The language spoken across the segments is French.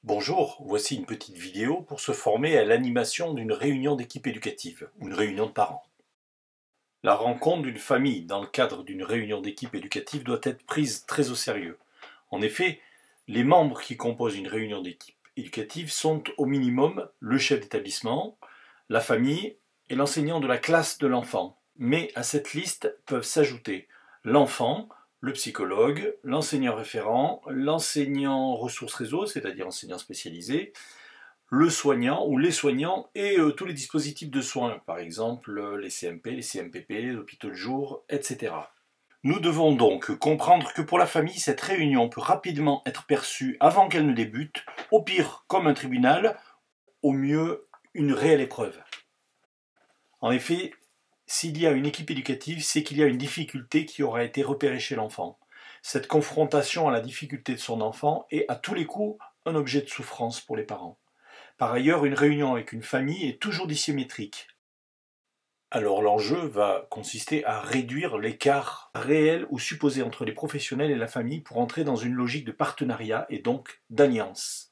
Bonjour, voici une petite vidéo pour se former à l'animation d'une réunion d'équipe éducative ou une réunion de parents. La rencontre d'une famille dans le cadre d'une réunion d'équipe éducative doit être prise très au sérieux. En effet, les membres qui composent une réunion d'équipe éducative sont au minimum le chef d'établissement, la famille et l'enseignant de la classe de l'enfant. Mais à cette liste peuvent s'ajouter l'enfant, le psychologue, l'enseignant référent, l'enseignant ressources réseau, c'est-à-dire enseignant spécialisé, le soignant ou les soignants et tous les dispositifs de soins, par exemple les CMP, les CMPP, les hôpitaux de jour, etc. Nous devons donc comprendre que pour la famille, cette réunion peut rapidement être perçue avant qu'elle ne débute, au pire comme un tribunal, au mieux une réelle épreuve. En effet, s'il y a une équipe éducative, c'est qu'il y a une difficulté qui aura été repérée chez l'enfant. Cette confrontation à la difficulté de son enfant est à tous les coups un objet de souffrance pour les parents. Par ailleurs, une réunion avec une famille est toujours dissymétrique. Alors l'enjeu va consister à réduire l'écart réel ou supposé entre les professionnels et la famille pour entrer dans une logique de partenariat et donc d'alliance.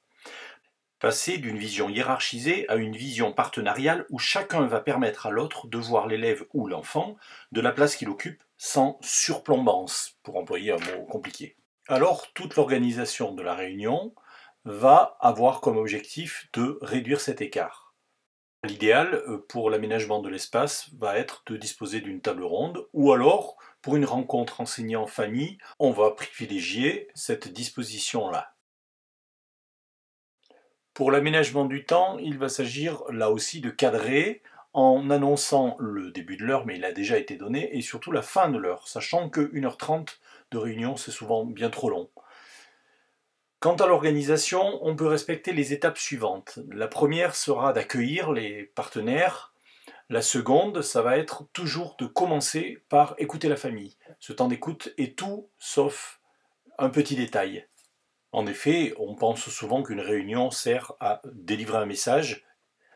Passer d'une vision hiérarchisée à une vision partenariale où chacun va permettre à l'autre de voir l'élève ou l'enfant de la place qu'il occupe sans surplombance, pour employer un mot compliqué. Alors toute l'organisation de la réunion va avoir comme objectif de réduire cet écart. L'idéal pour l'aménagement de l'espace va être de disposer d'une table ronde ou alors pour une rencontre enseignant-famille, on va privilégier cette disposition-là. Pour l'aménagement du temps, il va s'agir là aussi de cadrer en annonçant le début de l'heure, mais il a déjà été donné, et surtout la fin de l'heure, sachant que 1h30 de réunion, c'est souvent bien trop long. Quant à l'organisation, on peut respecter les étapes suivantes. La première sera d'accueillir les partenaires. La seconde, ça va être toujours de commencer par écouter la famille. Ce temps d'écoute est tout sauf un petit détail. En effet, on pense souvent qu'une réunion sert à délivrer un message,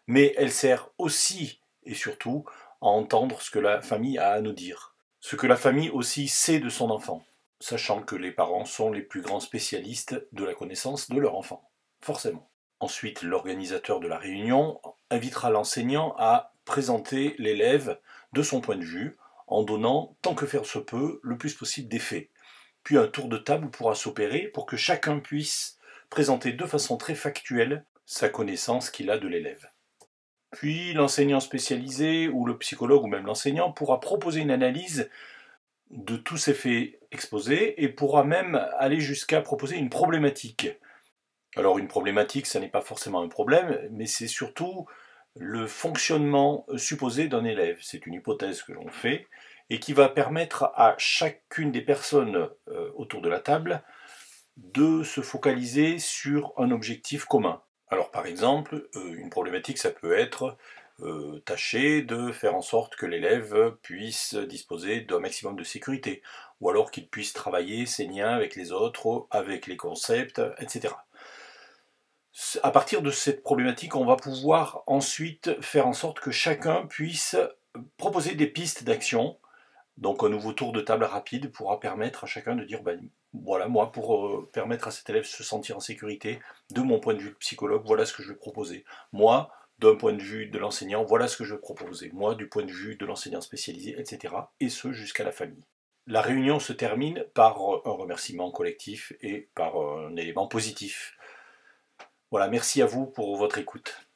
mais elle sert aussi et surtout à entendre ce que la famille a à nous dire. Ce que la famille aussi sait de son enfant, sachant que les parents sont les plus grands spécialistes de la connaissance de leur enfant, forcément. Ensuite, l'organisateur de la réunion invitera l'enseignant à présenter l'élève de son point de vue, en donnant, tant que faire se peut, le plus possible d'effets. Puis un tour de table pourra s'opérer pour que chacun puisse présenter de façon très factuelle sa connaissance qu'il a de l'élève. Puis l'enseignant spécialisé ou le psychologue ou même l'enseignant pourra proposer une analyse de tous ces faits exposés et pourra même aller jusqu'à proposer une problématique. Alors une problématique, ça n'est pas forcément un problème, mais c'est surtout le fonctionnement supposé d'un élève. C'est une hypothèse que l'on fait et qui va permettre à chacune des personnes autour de la table de se focaliser sur un objectif commun. Alors par exemple, une problématique, ça peut être tâcher de faire en sorte que l'élève puisse disposer d'un maximum de sécurité, ou alors qu'il puisse travailler ses liens avec les autres, avec les concepts, etc. À partir de cette problématique, on va pouvoir ensuite faire en sorte que chacun puisse proposer des pistes d'action. Donc un nouveau tour de table rapide pourra permettre à chacun de dire, ben, voilà, moi, pour permettre à cet élève de se sentir en sécurité, de mon point de vue de psychologue, voilà ce que je vais proposer. Moi, d'un point de vue de l'enseignant, voilà ce que je vais proposer. Moi, du point de vue de l'enseignant spécialisé, etc. Et ce, jusqu'à la famille. La réunion se termine par un remerciement collectif et par un élément positif. Voilà, merci à vous pour votre écoute.